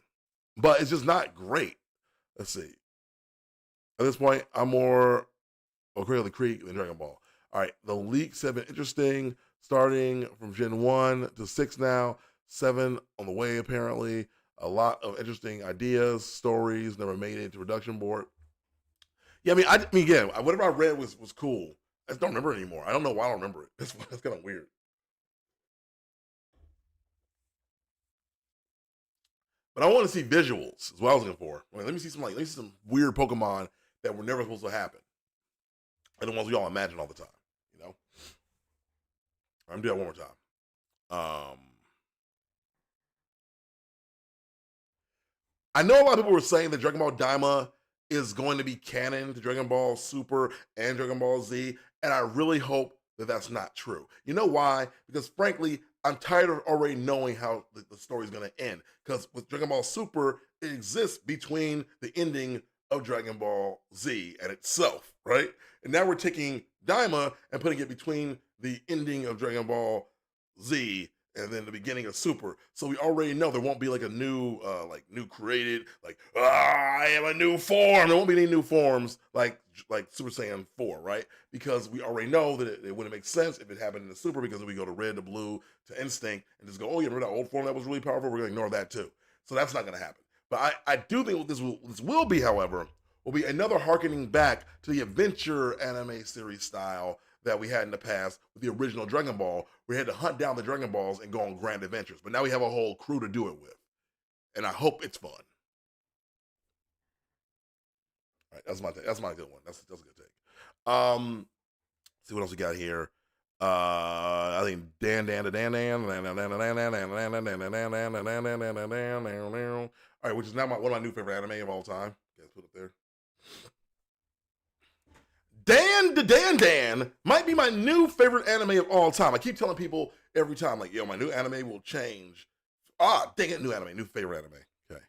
but it's just not great. Let's see. At this point, I'm more Cradle Creek than Dragon Ball. All right, the leaks have been interesting, starting from Gen 1 to 6 now. 7 on the way, apparently. A lot of interesting ideas, stories, never made it into production board. Yeah, I mean, again, whatever I read was cool. I just don't remember it anymore. I don't know why I don't remember it. It's kind of weird. But I want to see visuals. Is what I was looking for. Let me see some weird Pokemon that were never supposed to happen, and the ones we all imagine all the time. I'm gonna do that one more time. I know a lot of people were saying that Dragon Ball Daima is going to be canon to Dragon Ball Super and Dragon Ball Z, and I really hope that that's not true. You know why? Because frankly, I'm tired of already knowing how the story is going to end. Because with Dragon Ball Super, it exists between the ending of Dragon Ball Z and itself, right? And now we're taking Daima and putting it between the ending of Dragon Ball Z and then the beginning of Super. So we already know there won't be like a new, new created, I am a new form. There won't be any new forms like Super Saiyan 4, right? Because we already know that it wouldn't make sense if it happened in the Super because we go to red to blue to instinct and just go, oh, you remember that old form that was really powerful? We're going to ignore that too. So that's not going to happen. But I do think what this will be, however, will be another harkening back to the adventure anime series style that we had in the past with the original Dragon Ball. We had to hunt down the Dragon Balls and go on grand adventures. But now we have a whole crew to do it with. And I hope it's fun. All right, that's my good one. That's a good take. See what else we got here. I think Dan. All right, which is now one of my new favorite anime of all time. Guys, put it there. Dan might be my new favorite anime of all time. I keep telling people every time, like, yo, my new anime will change. Dang it, new favorite anime. Okay.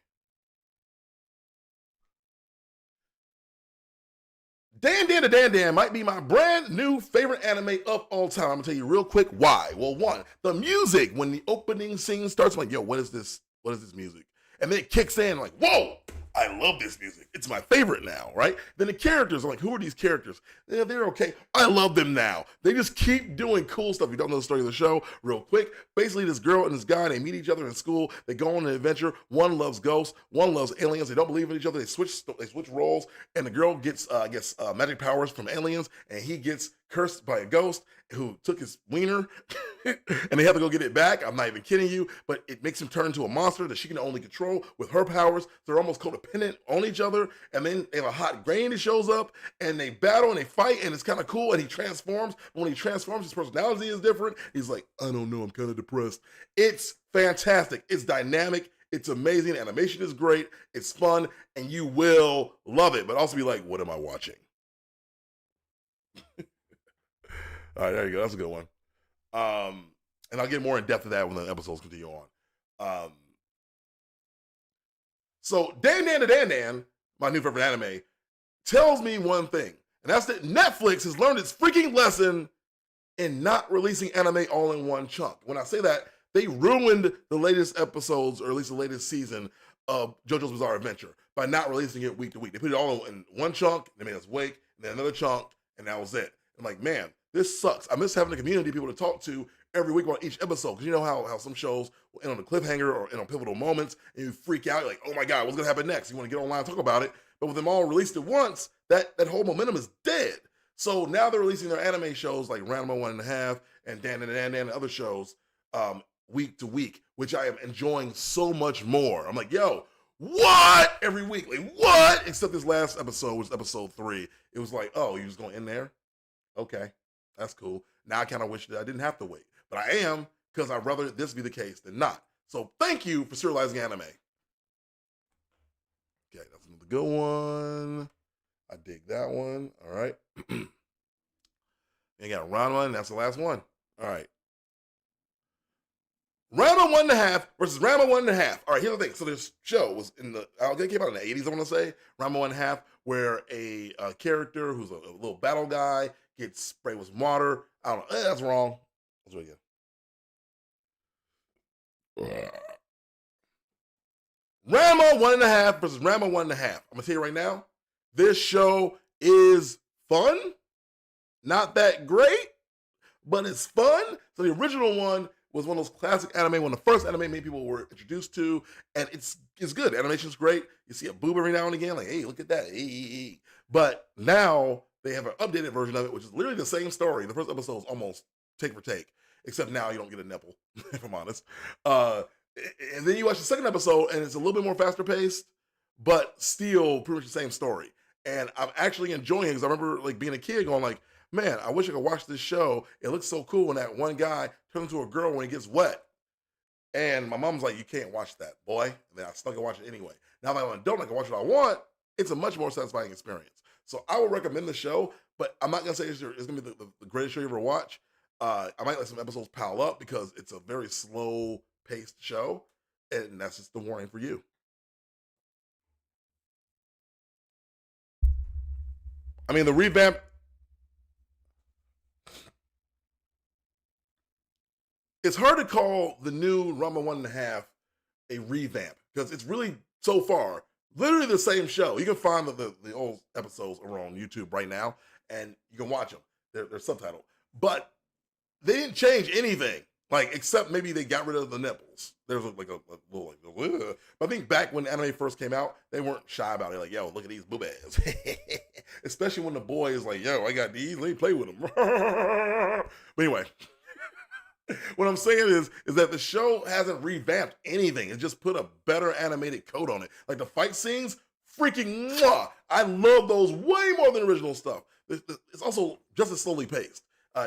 Dan might be my brand new favorite anime of all time. I'm gonna tell you real quick why. Well, one, the music, when the opening scene starts, I'm like, yo, what is this? What is this music? And then it kicks in, like, whoa, I love this music. It's my favorite now, right? Then the characters, I'm like, who are these characters? They're okay. I love them now. They just keep doing cool stuff. You don't know the story of the show, real quick. Basically, this girl and this guy, they meet each other in school. They go on an adventure. One loves ghosts. One loves aliens. They don't believe in each other. They switch roles, and the girl gets magic powers from aliens, and he gets cursed by a ghost who took his wiener and they have to go get it back. I'm not even kidding you, but it makes him turn into a monster that she can only control with her powers. They're almost codependent on each other. And then they have a hot granny that shows up and they battle and they fight and it's kind of cool. And he transforms. But when he transforms, his personality is different. He's like, I don't know, I'm kind of depressed. It's fantastic. It's dynamic. It's amazing. Animation is great. It's fun and you will love it, but also be like, what am I watching? All right, there you go. That's a good one. And I'll get more in depth of that when the episodes continue on. So Dan Dan to Dan Dan, my new favorite anime, tells me one thing, and that's that Netflix has learned its freaking lesson in not releasing anime all in one chunk. When I say that, they ruined the latest episodes, or at least the latest season of JoJo's Bizarre Adventure by not releasing it week to week. They put it all in one chunk, they made us wait, and then another chunk, and that was it. I'm like, man, this sucks. I miss having a community of people to talk to every week on each episode. Because you know how some shows will end on a cliffhanger or end on pivotal moments, and you freak out. You're like, oh my God, what's going to happen next? You want to get online and talk about it. But with them all released at once, that whole momentum is dead. So now they're releasing their anime shows like Ranma 1.5 and Dan and other shows week to week, which I am enjoying so much more. I'm like, yo, what? Every week. Like, what? Except this last episode was episode 3. It was like, oh, you're just going to end there? Okay, that's cool. Now I kind of wish that I didn't have to wait. But I am, because I'd rather this be the case than not. So thank you for serializing anime. Okay, that's another good one. I dig that one. All right. You got Ranma, and that's the last one. All right. Ranma 1.5 versus Ranma 1.5. All right, here's the thing. So this show was it came out in the 80s, I want to say, Ranma 1.5, where a character who's a little battle guy gets sprayed with some water. I don't know. That's wrong. Let's do it again. Ranma 1.5 versus Ranma 1.5. I'm going to tell you right now, this show is fun. Not that great, but it's fun. So the original one was one of those classic anime, one of the first anime many people were introduced to, and it's good. Animation's great. You see a boob every now and again, like, hey, look at that. Hey. But now they have an updated version of it, which is literally the same story. The first episode is almost take for take, except now you don't get a nipple, if I'm honest. And then you watch the second episode, and it's a little bit more faster paced, but still pretty much the same story. And I'm actually enjoying it because I remember like being a kid going like, man, I wish I could watch this show. It looks so cool when that one guy turns into a girl when he gets wet. And my mom's like, you can't watch that, boy. And then I stuck and watch it anyway. Now that I'm an adult, I can watch what I want. It's a much more satisfying experience. So I would recommend the show, but I'm not going to say it's going to be the greatest show you ever watch. I might let some episodes pile up because it's a very slow-paced show, and that's just the warning for you. I mean, the revamp... It's hard to call the new Ranma 1.5 a revamp because it's really, so far, literally the same show. You can find the old episodes are on YouTube right now, and you can watch them. They're subtitled. But they didn't change anything, like, except maybe they got rid of the nipples. There's like a little, like, ugh. But I think back when anime first came out, they weren't shy about it. Like, yo, look at these boob-ass. Especially when the boy is like, yo, I got these, let me play with them. But anyway... What I'm saying is that the show hasn't revamped anything. It just put a better animated coat on it. Like the fight scenes, freaking mwah! I love those way more than original stuff. It's also just as slowly paced.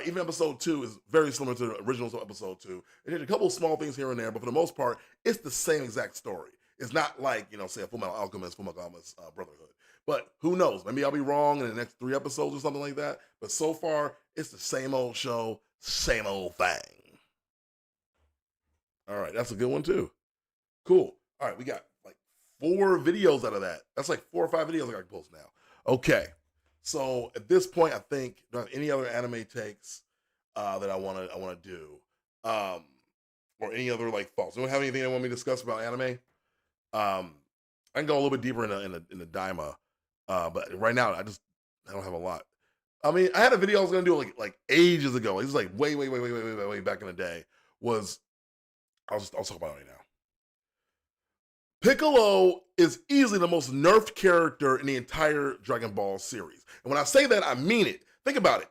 Even episode 2 is very similar to the original episode 2. There's a couple of small things here and there, but for the most part, it's the same exact story. It's not like, say a Fullmetal Alchemist, Brotherhood. But who knows? Maybe I'll be wrong in the next 3 episodes or something like that. But so far, it's the same old show, same old thing. All right, that's a good one too. Cool. All right, we got like 4 videos out of that. That's like 4 or 5 videos I got to post now. Okay, so at this point, I think do I have any other anime takes that I want to do, or any other like thoughts? Anyone have anything they want me to discuss about anime? I can go a little bit deeper in the Daima, but right now I don't have a lot. I mean, I had a video I was gonna do like ages ago. It was like way back in the day. I'll talk about it right now. Piccolo is easily the most nerfed character in the entire Dragon Ball series. And when I say that, I mean it. Think about it.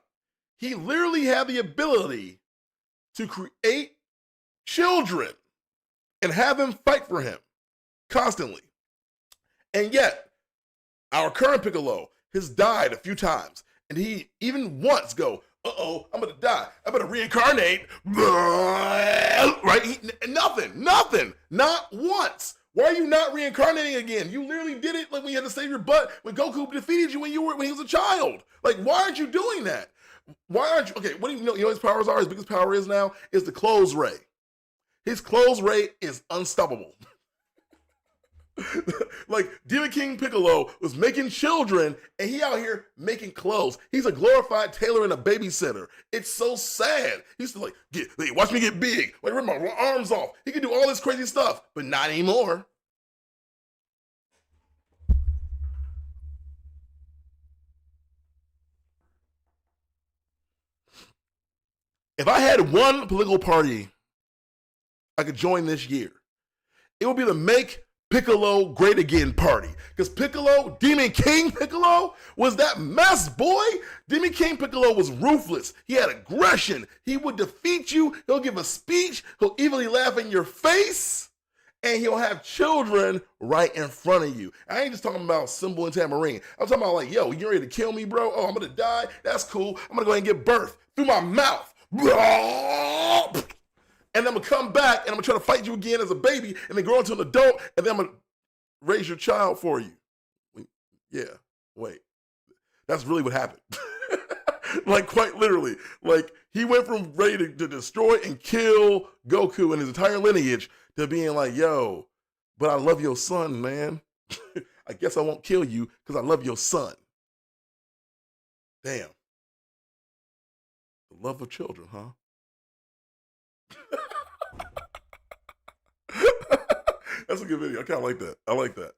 He literally had the ability to create children and have them fight for him constantly. And yet, our current Piccolo has died a few times, and he even once go, "Uh-oh, I'm gonna die. I better reincarnate." Right? Nothing, not once. Why are you not reincarnating again? You literally did it like when you had to save your butt when Goku defeated you when he was a child. Like, why aren't you doing that? Why aren't you? Okay, what do you know? You know what his powers are? His biggest power is now is the clothes ray. His clothes ray is unstoppable. Like Demon King Piccolo was making children, and he out here making clothes. He's a glorified tailor and a babysitter. It's so sad. He used to like watch me get big, like rip my arms off. He could do all this crazy stuff, but not anymore. If I had one political party I could join this year, it would be the Make Piccolo Great Again party. Because Piccolo, Demon King Piccolo, was that mess, boy. Demon King Piccolo was ruthless. He had aggression. He would defeat you. He'll give a speech. He'll evilly laugh in your face. And he'll have children right in front of you. I ain't just talking about Symbol and Tamarine. I'm talking about like, yo, you ready to kill me, bro? Oh, I'm going to die? That's cool. I'm going to go ahead and give birth through my mouth. And I'm gonna come back and I'm gonna try to fight you again as a baby and then grow into an adult and then I'm gonna raise your child for you. Yeah, wait. That's really what happened. Like, quite literally. Like, he went from ready to destroy and kill Goku and his entire lineage to being like, yo, but I love your son, man. I guess I won't kill you because I love your son. Damn. The love of children, huh? That's a good video. I kind of like that. I like that.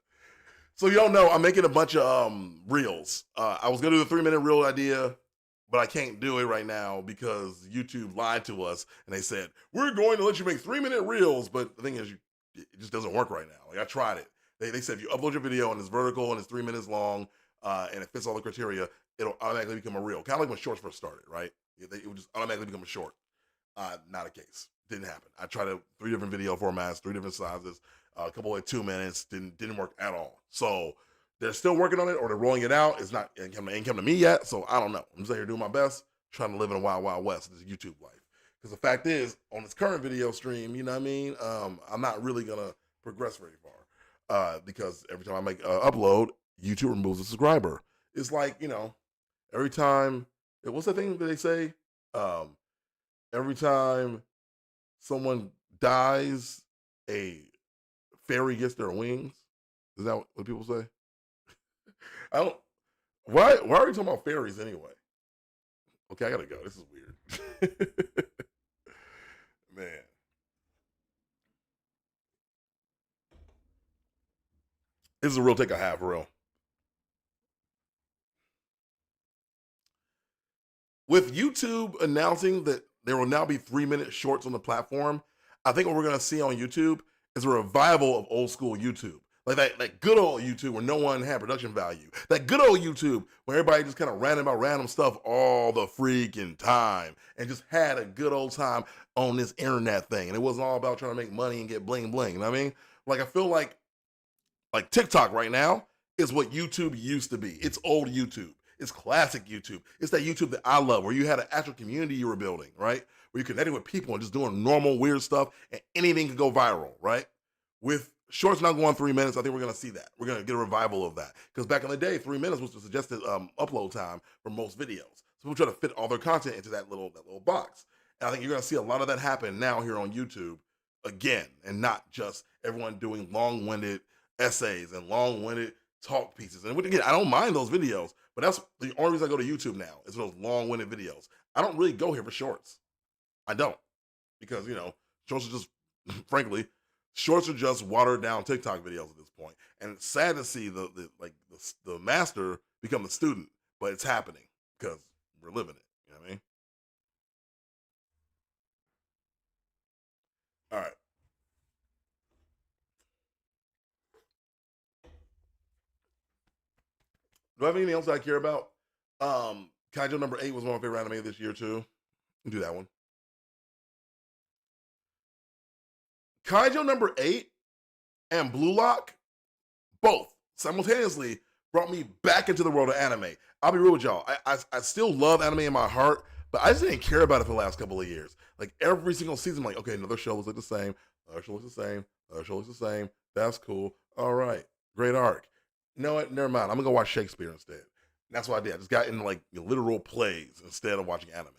So y'all know I'm making a bunch of reels. I was gonna do the 3-minute reel idea, but I can't do it right now because YouTube lied to us and they said we're going to let you make 3-minute reels. But the thing is, it just doesn't work right now. Like, I tried it. They said if you upload your video and it's vertical and it's 3 minutes long and it fits all the criteria, it'll automatically become a reel. Kind of like when shorts first started, right? It would just automatically become a short. Not a case. Didn't happen. I tried 3 different video formats, 3 different sizes, a couple like 2 minutes. Didn't work at all. So they're still working on it, or they're rolling it out. It's not ain't come to me yet. So I don't know. I'm just here doing my best, trying to live in a wild, wild west, this YouTube life. Because the fact is, on this current video stream, you know what I mean? I'm not really gonna progress very far because every time I make upload, YouTube removes a subscriber. It's like, every time. What's that thing that they say? Every time someone dies, a fairy gets their wings. Is that what people say? I don't. Why are we talking about fairies anyway? Okay, I gotta go. This is weird. Man. This is a real take I have, for real. With YouTube announcing that there will now be 3-minute shorts on the platform, I think what we're going to see on YouTube is a revival of old school YouTube. Like that good old YouTube where no one had production value. That good old YouTube where everybody just kind of ran about random stuff all the freaking time and just had a good old time on this internet thing. And it wasn't all about trying to make money and get bling bling. You know what I mean? Like, I feel like TikTok right now is what YouTube used to be. It's old YouTube. It's classic YouTube. It's that YouTube that I love, where you had an actual community you were building, right? Where you connected with people and just doing normal weird stuff, and anything could go viral, right? With shorts not going 3 minutes, I think we're going to see that. We're going to get a revival of that. Because back in the day, 3 minutes was the suggested upload time for most videos. So people try to fit all their content into that little box. And I think you're going to see a lot of that happen now here on YouTube again, and not just everyone doing long-winded essays and long-winded talk pieces. And again, I don't mind those videos, but that's the only reason I go to YouTube now, is those long-winded videos. I don't really go here for shorts. I don't. Because, shorts are just, frankly, shorts are just watered down TikTok videos at this point. And it's sad to see the master become the student, but it's happening because we're living it. You know what I mean? All right. Do I have anything else I care about? Kaijo number 8 was one of my favorite anime this year too. Do that one. Kaijo number 8 and Blue Lock both simultaneously brought me back into the world of anime. I'll be real with y'all. I still love anime in my heart, but I just didn't care about it for the last couple of years. Like every single season, I'm like, okay, another show looks like the same. Another show looks the same. Another show looks the same. That's cool. All right. Great arc. You know what? Never mind. I'm going to go watch Shakespeare instead. And that's what I did. I just got into like literal plays instead of watching anime.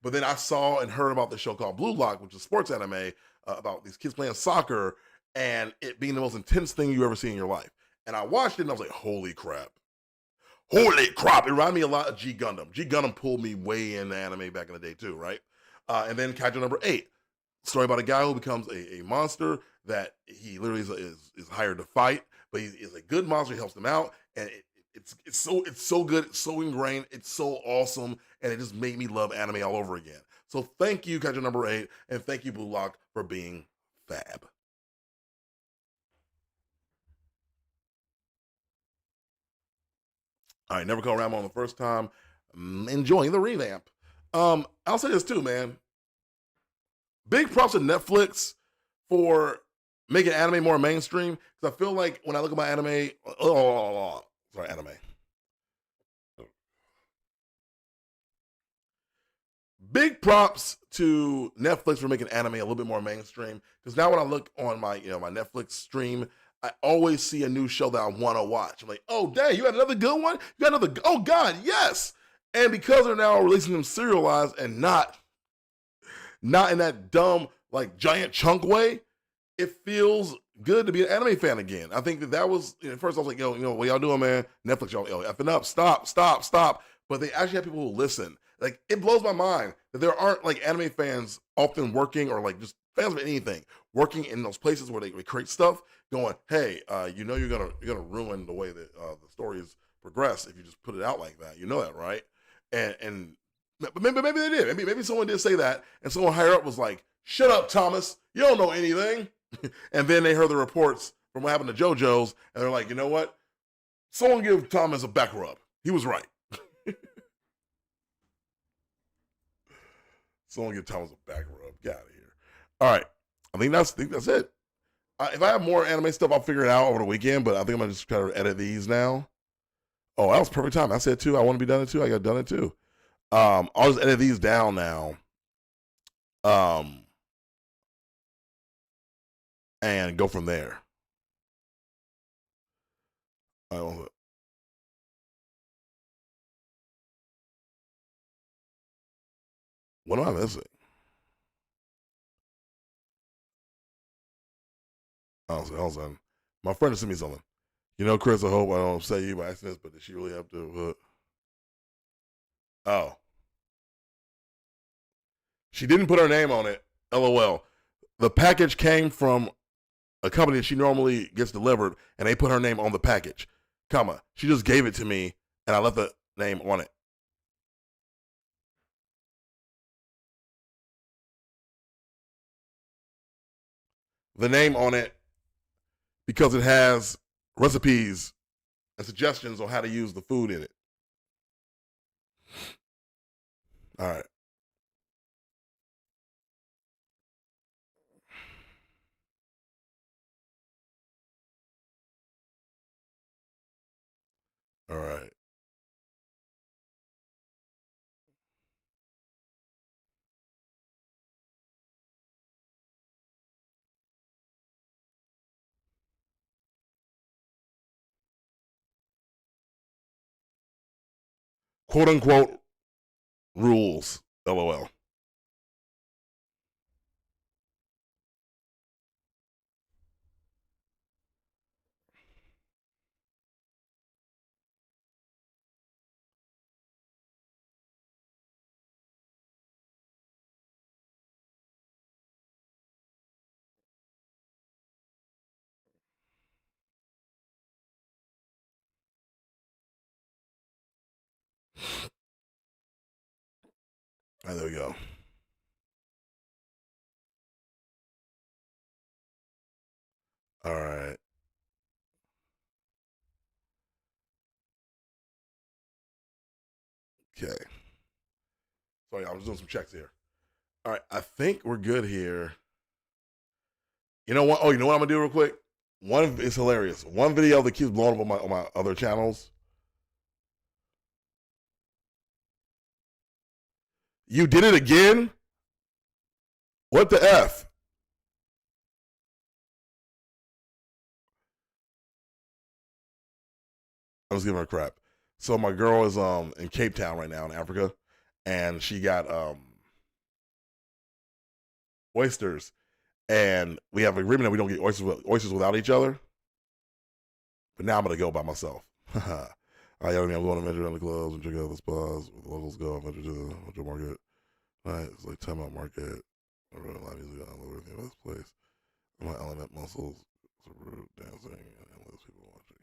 But then I saw and heard about this show called Blue Lock, which is sports anime about these kids playing soccer and it being the most intense thing you ever see in your life. And I watched it and I was like, holy crap. Holy crap. It reminded me a lot of G Gundam. G Gundam pulled me way into anime back in the day too, right? And then Kaijo number 8. Story about a guy who becomes a monster that he literally is hired to fight, but he is a good monster. He helps them out. And it's so good. It's so ingrained. It's so awesome. And it just made me love anime all over again. So thank you, Kaijo number 8. And thank you, Blue Lock, for being fab. All right, never call Rambo on the first time. Enjoying the revamp. I'll say this too, man. Big props to Netflix for making anime more mainstream. Because I feel like when I look at my anime, anime. Big props to Netflix for making anime a little bit more mainstream. Because now when I look on my my Netflix stream, I always see a new show that I want to watch. I'm like, oh dang, you got another good one? You got another? Oh god, yes! And because they're now releasing them serialized and not in that dumb like giant chunk way, it feels good to be an anime fan again. I think that was at first I was like, what y'all doing, man? Netflix, y'all effing up, stop. But they actually have people who listen. Like it blows my mind that there aren't like anime fans often working or like just fans of anything working in those places where they create stuff. Going, hey, you're gonna ruin the way that the stories progress if you just put it out like that. You know that, right? And but maybe they did. Maybe someone did say that, and someone higher up was like, "Shut up, Thomas. You don't know anything." And then they heard the reports from what happened to JoJo's, and they're like, "You know what? Someone give Thomas a back rub. He was right." Someone give Thomas a back rub. Get out of here. All right, I think that's it. If I have more anime stuff, I'll figure it out over the weekend. But I think I'm gonna just try to edit these now. Oh, that was perfect time. I said 2. I want to be done at 2. I got done at 2. I'll just edit these down now. And go from there. What am I missing? Hold on. My friend sent me something. Chris, I hope I don't say you by accident, but did she really have to? Oh. She didn't put her name on it. LOL. The package came from a company that she normally gets delivered, and they put her name on the package. She just gave it to me, and I left the name on it. The name on it because it has recipes and suggestions on how to use the food in it. All right. All right. Quote unquote rules. LOL. All right, there we go. All right. Okay. Sorry, I was doing some checks here. All right, I think we're good here. You know what? Oh, you know what I'm gonna do real quick? One is hilarious. One video that keeps blowing up on my other channels. You did it again? What the F? I was giving her crap. So my girl is in Cape Town right now in Africa, and she got oysters, and we have an agreement that we don't get oysters without each other. But now I'm gonna go by myself. I mean, I'm going to venture down the clubs and check out the spas. With locals go, I venture to the market. Right, it's like 10-mile market. I really live music all over this place. My element muscles, dancing, and endless people watching.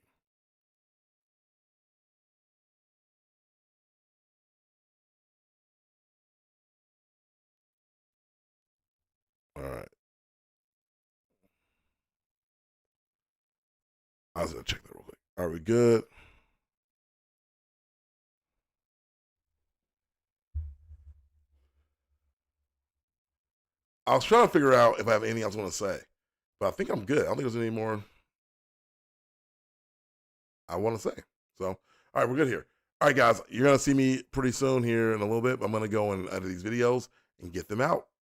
All right. I was gonna check that real quick. Are we good? I was trying to figure out if I have anything else I want to say, but I think I'm good. I don't think there's any more I want to say. So, all right, we're good here. All right, guys, you're gonna see me pretty soon here in a little bit. But I'm gonna go and edit these videos and get them out.